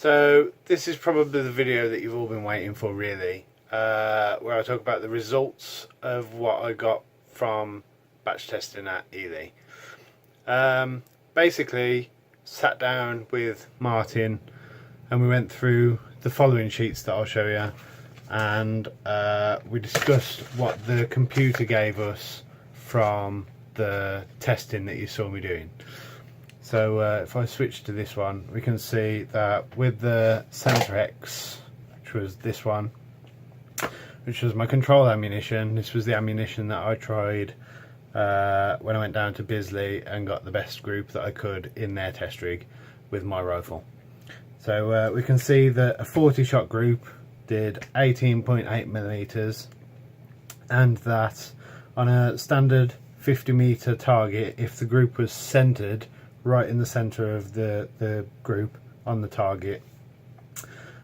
So this is probably the video that you've all been waiting for, really, where I talk about the results of what I got from batch testing at Eley. Basically sat down with Martyn and we went through the following sheets that I'll show you, and we discussed what the computer gave us from the testing that you saw me doing. So if I switch to this one, we can see that with the Centre-x, which was this one, which was my control ammunition, this was the ammunition that I tried when I went down to Bisley and got the best group that I could in their test rig with my rifle. So we can see that a 40 shot group did 18.8 millimeters, and that on a standard 50 meter target, if the group was centered right in the center of the group on the target,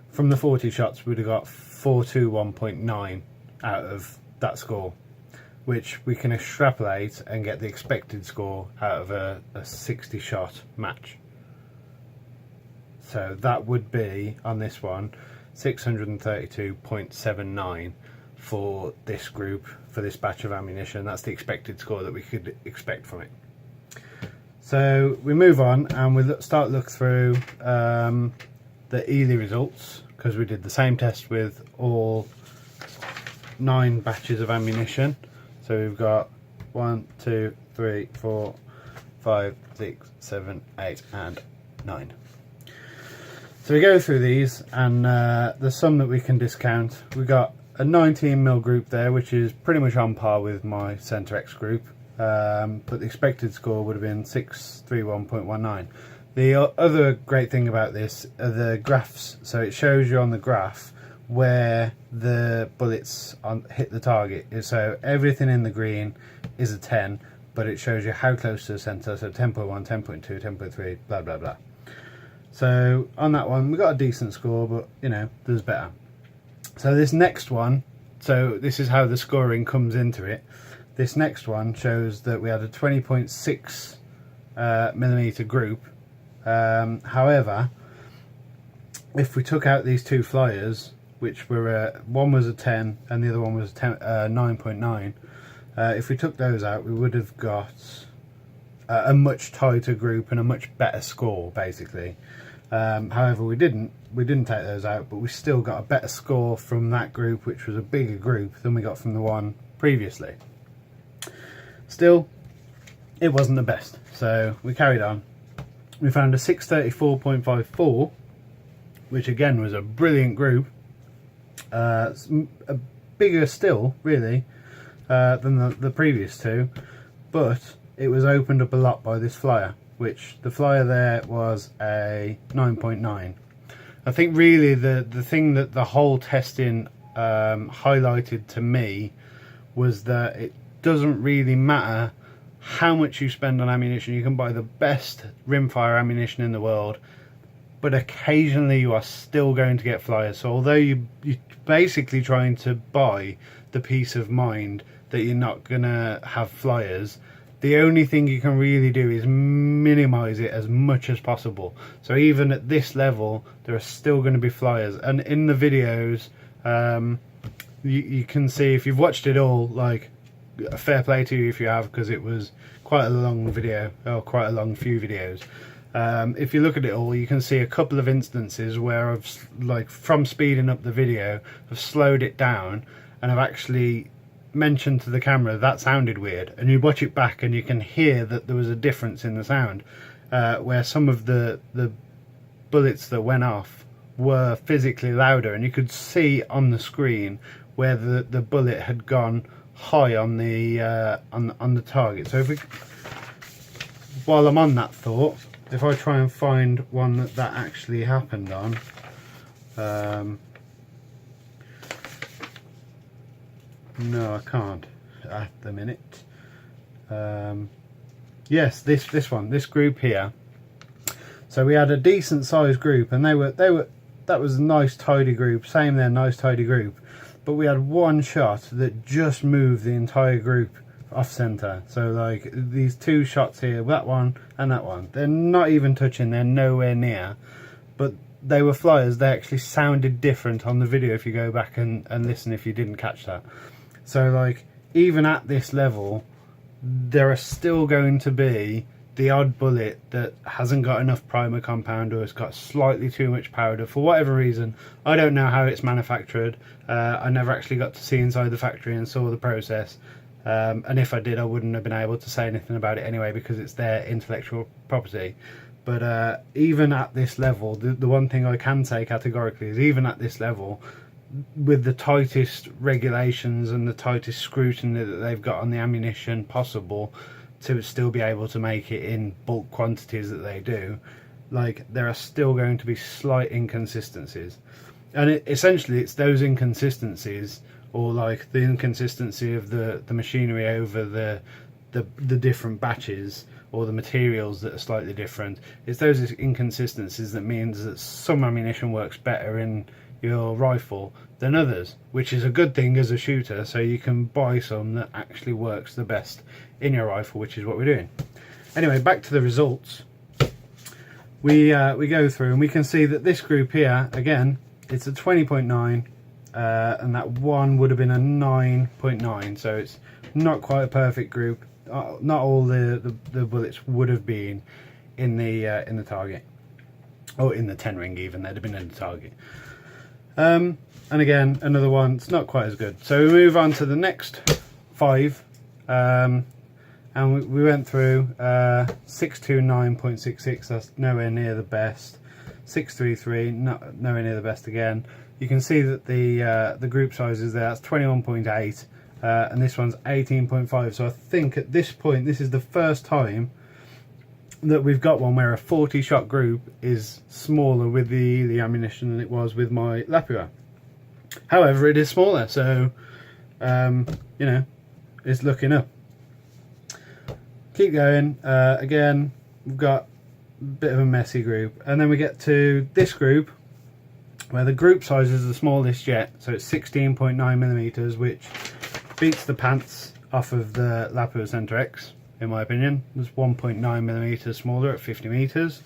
from the 40 shots we'd have got 421.9 out of that score, which we can extrapolate and get the expected score out of a 60 shot match. So that would be, on this one, 632.79 for this group, for this batch of ammunition. That's the expected score that we could expect from it. So we move on and we start look through the Eley results, because we did the same test with all 9 batches of ammunition. So we've got 1, 2, 3, 4, 5, 6, 7, 8 and 9. So we go through these, and there's some that we can discount. We got a 19mm group there, which is pretty much on par with my Centre-x group, but the expected score would have been 631.19. The other great thing about this are the graphs. So it shows you on the graph where the bullets hit the target. So everything in the green is a 10, but it shows you how close to the centre. So 10.1, 10.2, 10.3, blah blah blah. So on that one we got a decent score, but you know, there's better. So this next one, so this is how the scoring comes into it. This next one shows that we had a 20.6 millimeter group. However, if we took out these 2 flyers, which were one was a 10 and the other one was 9.9, if we took those out, we would have got a much tighter group and a much better score, basically. However, we didn't take those out, but we still got a better score from that group, which was a bigger group than we got from the one previously. Still, it wasn't the best, so we carried on. We found a 634.54, which again was a brilliant group, a bigger still really than the previous 2, but it was opened up a lot by this flyer, which the flyer there was a 9.9. I think really the thing that the whole testing highlighted to me was that it doesn't really matter how much you spend on ammunition. You can buy the best rimfire ammunition in the world, but occasionally you are still going to get flyers. So although you're basically trying to buy the peace of mind that you're not gonna have flyers, the only thing you can really do is minimize it as much as possible. So even at this level there are still going to be flyers, and in the videos you can see, if you've watched it all, like, a fair play to you if you have, because it was quite a long video, or quite a long few videos. If you look at it all, you can see a couple of instances where I've, like, from speeding up the video, I've slowed it down and I've actually mentioned to the camera that sounded weird, and you watch it back and you can hear that there was a difference in the sound, where some of the bullets that went off were physically louder, and you could see on the screen where the bullet had gone high on the target. So if we, while I'm on that thought, if I try and find one that actually happened on, no, I can't at the minute. Yes, this one, this group here. So we had a decent sized group, and that was a nice tidy group. Same there, nice tidy group. But we had one shot that just moved the entire group off center. So like these 2 shots here, that one and that one, they're not even touching, they're nowhere near. But they were flyers, they actually sounded different on the video if you go back and listen if you didn't catch that. So like, even at this level, there are still going to be the odd bullet that hasn't got enough primer compound, or it's got slightly too much powder for whatever reason. I don't know how it's manufactured. I never actually got to see inside the factory and saw the process, and if I did, I wouldn't have been able to say anything about it anyway, because it's their intellectual property. But even at this level, the one thing I can say categorically is, even at this level, with the tightest regulations and the tightest scrutiny that they've got on the ammunition possible to still be able to make it in bulk quantities that they do, like, there are still going to be slight inconsistencies. And essentially it's those inconsistencies, or like the inconsistency of the machinery over the different batches, or the materials that are slightly different. It's those inconsistencies that means that some ammunition works better in your rifle than others, which is a good thing as a shooter, so you can buy some that actually works the best in your rifle, which is what we're doing. Anyway, back to the results. We go through and we can see that this group here, again, it's a 20.9, and that one would have been a 9.9, so it's not quite a perfect group. Not all the bullets would have been in the target, or in the 10 ring even. They'd have been in the target. And again, another one, it's not quite as good. So we move on to the next 5, and we went through 629.66. That's nowhere near the best. 633, nowhere near the best again. You can see that the group sizes there, that's 21.8. And this one's 18.5. So I think at this point, this is the first time that we've got one where a 40 shot group is smaller with the ammunition than it was with my Lapua. However, it is smaller, so you know, it's looking up. Keep going. Again, we've got a bit of a messy group, and then we get to this group where the group size is the smallest yet, so it's 16.9mm, which beats the pants off of the Lapua Centre-x, in my opinion. It's 1.9mm smaller at 50 meters,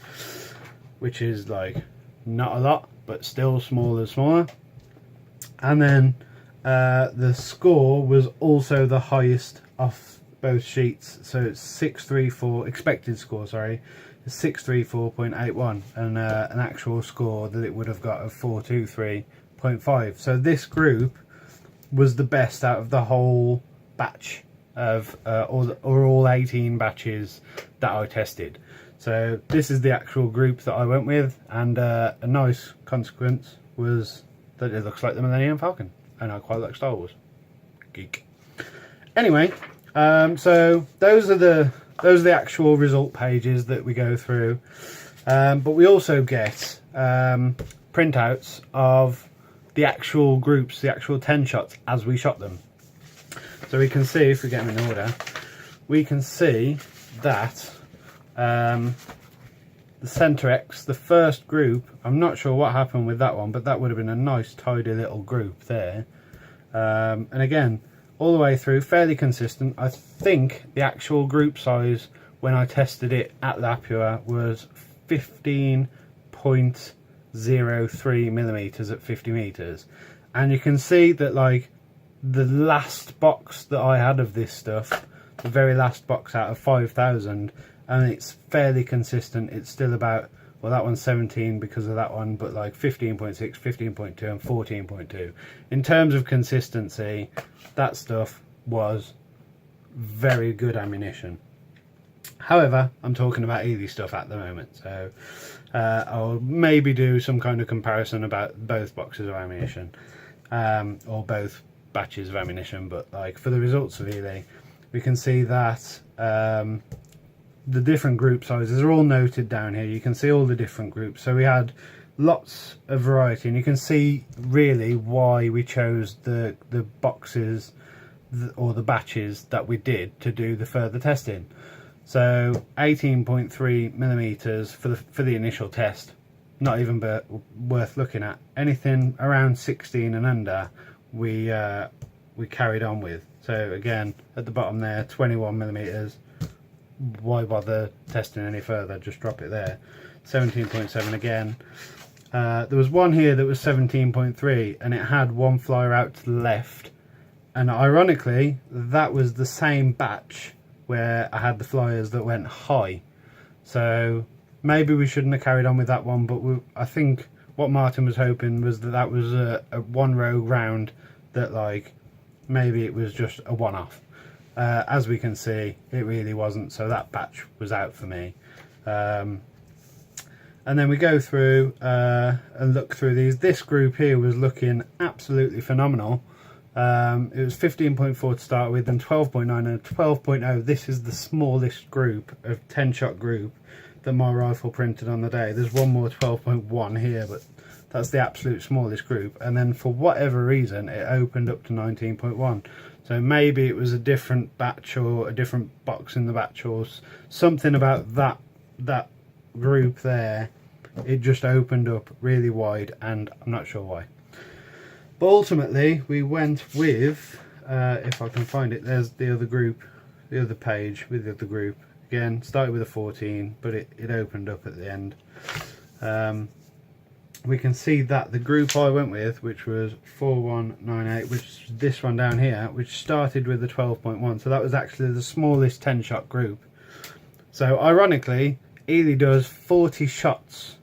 which is like not a lot, but still smaller. And then the score was also the highest off both sheets, so it's 634 expected score, sorry, 634.81, and an actual score that it would have got of 423.5. So this group was the best out of the whole batch of all 18 batches that I tested. So this is the actual group that I went with, and a nice consequence was that it looks like the Millennium Falcon, and I quite like Star Wars. Geek. Anyway, so those are the actual result pages that we go through, but we also get printouts of the actual groups, the actual 10 shots as we shot them. So we can see, if we get them in order, we can see that the Centre-x, the first group, I'm not sure what happened with that one, but that would have been a nice tidy little group there. And again, all the way through, fairly consistent. I think the actual group size when I tested it at Lapua was 15.03mm at 50 meters. And you can see that, like, the last box that I had of this stuff, the very last box out of 5,000, and it's fairly consistent. It's still about, well, that one's 17 because of that one, but like 15.6, 15.2 and 14.2. In terms of consistency, that stuff was very good ammunition. However, I'm talking about Eley stuff at the moment, so I'll maybe do some kind of comparison about both boxes of ammunition, or both batches of ammunition. But like, for the results of Eley, we can see that the different group sizes are all noted down here. You can see all the different groups, so we had lots of variety, and you can see really why we chose the boxes or the batches that we did to do the further testing. So 18.3mm for the initial test, not even worth looking at. Anything around 16 and under, we carried on with. So again, at the bottom there, 21mm. Why bother testing any further? Just drop it there. 17.7 again. There was one here that was 17.3 and it had one flyer out to the left, and ironically that was the same batch where I had the flyers that went high. So maybe we shouldn't have carried on with that one, but I think what Martyn was hoping was that that was a one row round, that like maybe it was just a one-off. As we can see, it really wasn't, so that batch was out for me. And then we go through and look through these. This group here was looking absolutely phenomenal. It was 15.4 to start with, and 12.9 and 12.0. This is the smallest group of 10-shot group that my rifle printed on the day. There's one more 12.1 here, but that's the absolute smallest group. And then for whatever reason it opened up to 19.1. So maybe it was a different batch or a different box in the batch, or something about that group there. It just opened up really wide, and I'm not sure why. But ultimately we went with, if I can find it, there's the other group, the other page with the other group. Again, started with a 14, but it opened up at the end. We can see that the group I went with, which was 4198, which is this one down here, which started with the 12.1, so that was actually the smallest 10-shot group. So ironically, Eley does 40 shots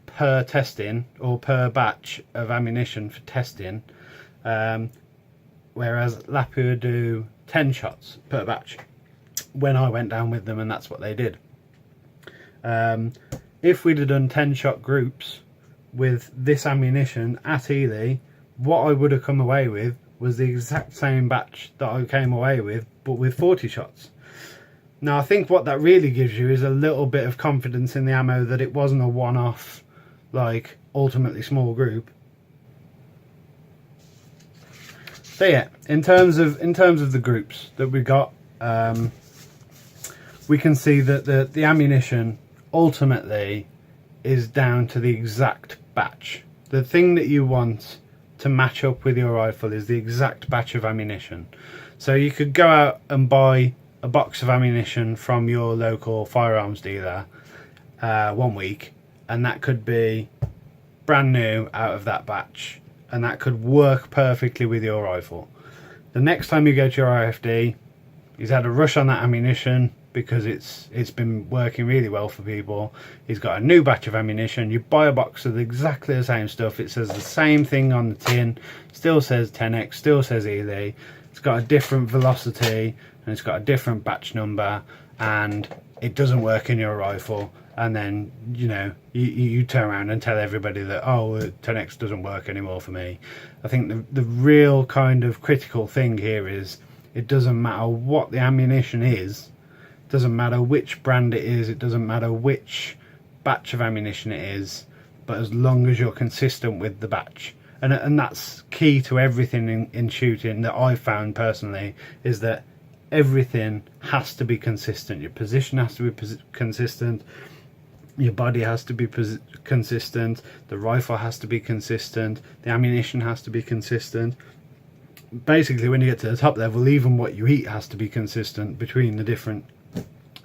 per testing, or per batch of ammunition for testing, whereas Lapua do 10 shots per batch when I went down with them, and that's what they did. If we'd have done 10-shot groups with this ammunition at Eley, what I would have come away with was the exact same batch that I came away with, but with 40 shots. Now I think what that really gives you is a little bit of confidence in the ammo, that it wasn't a one-off, like ultimately small group. So yeah, in terms of the groups that we got, we can see that the ammunition ultimately is down to the exact batch. The thing that you want to match up with your rifle is the exact batch of ammunition. So you could go out and buy a box of ammunition from your local firearms dealer 1 week, and that could be brand new out of that batch, and that could work perfectly with your rifle. The next time you go to your IFD, he's had a rush on that ammunition because it's been working really well for people. He's got a new batch of ammunition. You buy a box of exactly the same stuff. It says the same thing on the tin, still says Tenex, still says Eley. It's got a different velocity and it's got a different batch number, and it doesn't work in your rifle. And then, you know, you turn around and tell everybody that, oh, Tenex doesn't work anymore for me. I think the real kind of critical thing here is, it doesn't matter what the ammunition is, it doesn't matter which brand it is, it doesn't matter which batch of ammunition it is, but as long as you're consistent with the batch. And that's key to everything in shooting that I've found personally, is that everything has to be consistent. Your position has to be consistent, your body has to be consistent, the rifle has to be consistent, the ammunition has to be consistent. Basically, when you get to the top level, even what you eat has to be consistent between the different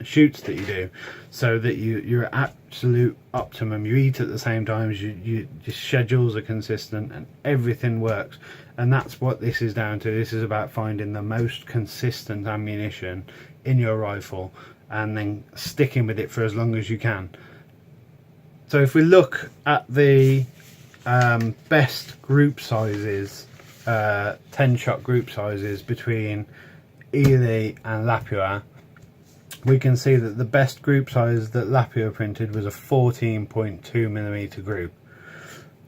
shoots that you do, so that you're at absolute optimum. You eat at the same time, your schedules are consistent, and everything works. And that's what this is down to. This is about finding the most consistent ammunition in your rifle and then sticking with it for as long as you can. So if we look at the best group sizes, 10-shot group sizes between Eley and Lapua, we can see that the best group size that Lapua printed was a 14.2mm group.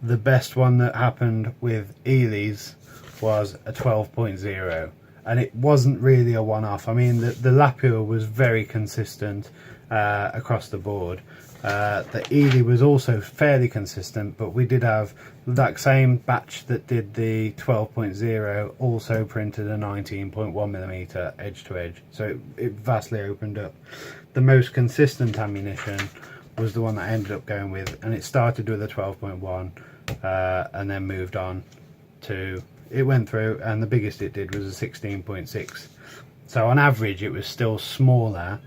The best one that happened with Eley's was a 12.0, and it wasn't really a one-off. I mean, the Lapua was very consistent across the board. The Eley was also fairly consistent, but we did have that same batch that did the 12.0 also printed a 19.1mm edge to edge, so it vastly opened up. The most consistent ammunition was the one that I ended up going with, and it started with a 12.1 and then moved on to, it went through, and the biggest it did was a 16.6. So on average it was still smaller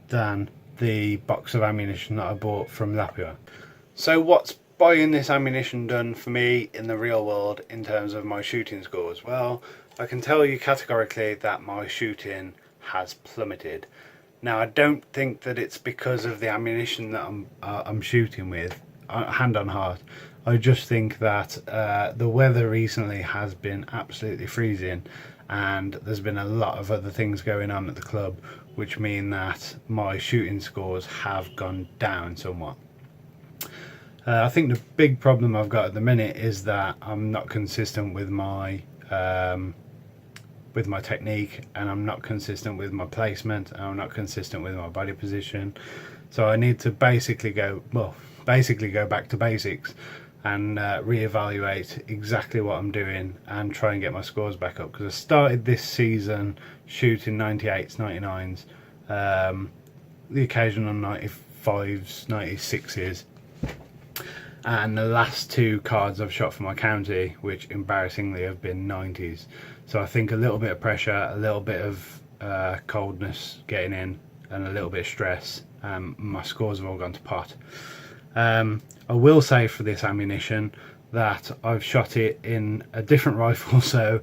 than the box of ammunition that I bought from Lapua. So what's buying this ammunition done for me in the real world in terms of my shooting scores? Well, I can tell you categorically that my shooting has plummeted. Now, I don't think that it's because of the ammunition that I'm shooting with, hand on heart. I just think that the weather recently has been absolutely freezing, and there's been a lot of other things going on at the club which mean that my shooting scores have gone down somewhat. I think the big problem I've got at the minute is that I'm not consistent with my technique, and I'm not consistent with my placement, and I'm not consistent with my body position. So I need to basically go back to basics and reevaluate exactly what I'm doing and try and get my scores back up, because I started this season shooting 98s, 99s, the occasional 95s, 96s, and the last two cards I've shot for my county, which embarrassingly have been 90s. So I think a little bit of pressure, a little bit of coldness getting in, and a little bit of stress, my scores have all gone to pot. I will say for this ammunition that I've shot it in a different rifle, so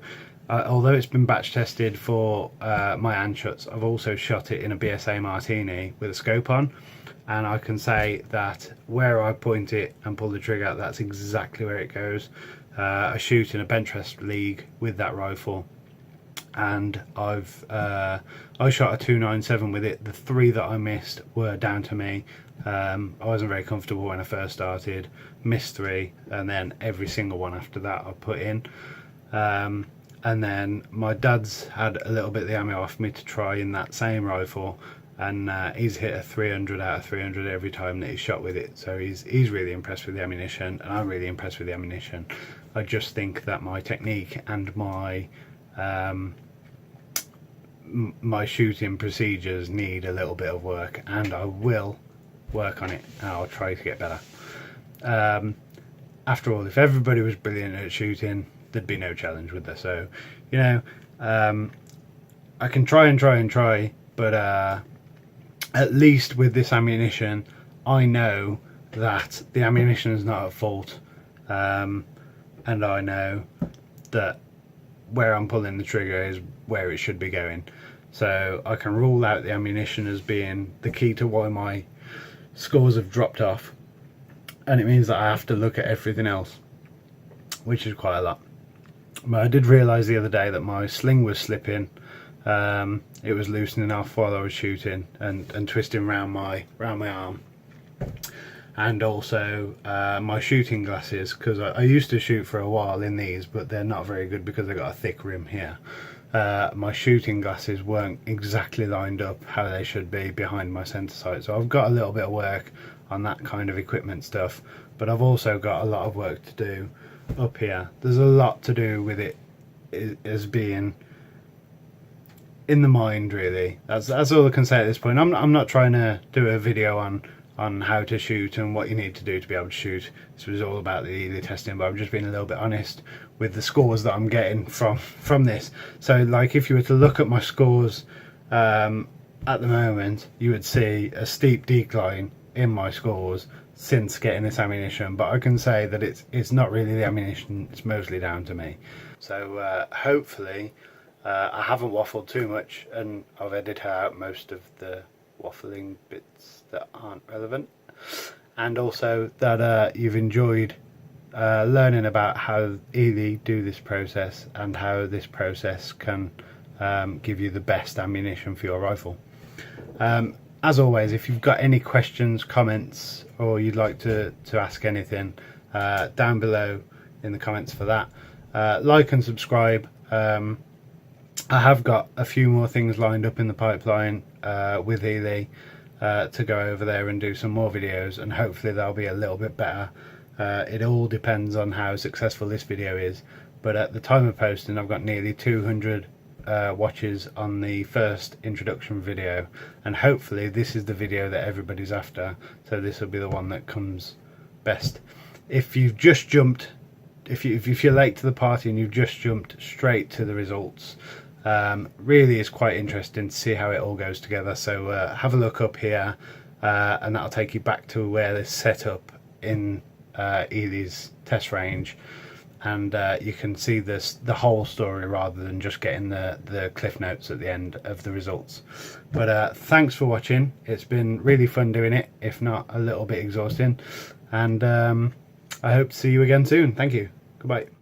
although it's been batch tested for my anshots, I've also shot it in a BSA Martini with a scope on, and I can say that where I point it and pull the trigger, that's exactly where it goes. I shoot in a bench rest league with that rifle, and I shot a 297 with it. The 3 that I missed were down to me. I wasn't very comfortable when I first started, missed 3, and then every single one after that I put in. And then my dad's had a little bit of the ammo off me to try in that same rifle, and he's hit a 300 out of 300 every time that he's shot with it. So he's really impressed with the ammunition, and I'm really impressed with the ammunition. I just think that my technique and my my shooting procedures need a little bit of work, and I will work on it, and I'll try to get better. After all, if everybody was brilliant at shooting, there'd be no challenge with this. So, you know, I can try, but at least with this ammunition, I know that the ammunition is not at fault, and I know that where I'm pulling the trigger is where it should be going. So I can rule out the ammunition as being the key to why my scores have dropped off, and it means that I have to look at everything else, which is quite a lot. But I did realise the other day that my sling was slipping. It was loosening off while I was shooting and twisting around my arm, and also my shooting glasses, because I used to shoot for a while in these, but they're not very good because they've got a thick rim here. My shooting glasses weren't exactly lined up how they should be behind my centre sight, so I've got a little bit of work on that kind of equipment stuff, but I've also got a lot of work to do up here. There's a lot to do with it as being in the mind, really. That's all I can say at this point. I'm not trying to do a video on how to shoot and what you need to do to be able to shoot. This was all about the Eley testing, but I'm just being a little bit honest with the scores that I'm getting from this. So, like, if you were to look at my scores at the moment, you would see a steep decline in my scores since getting this ammunition. But I can say that it's not really the ammunition, it's mostly down to me. So hopefully I haven't waffled too much, and I've edited out most of the waffling bits that aren't relevant, and also that you've enjoyed learning about how Eley do this process and how this process can give you the best ammunition for your rifle. As always, if you've got any questions, comments, or you'd like to ask anything, down below in the comments for that. Like and subscribe. I have got a few more things lined up in the pipeline with Eley to go over there and do some more videos, and hopefully they'll be a little bit better. It all depends on how successful this video is, but at the time of posting I've got nearly 200 watches on the first introduction video, and hopefully this is the video that everybody's after, so this will be the one that comes best. If you've just jumped, if you're late to the party and you've just jumped straight to the results, really is quite interesting to see how it all goes together. So have a look up here, and that'll take you back to where this set up in Eley's test range, and you can see the whole story rather than just getting the cliff notes at the end of the results. But thanks for watching. It's been really fun doing it, if not a little bit exhausting, and I hope to see you again soon. Thank you. Goodbye.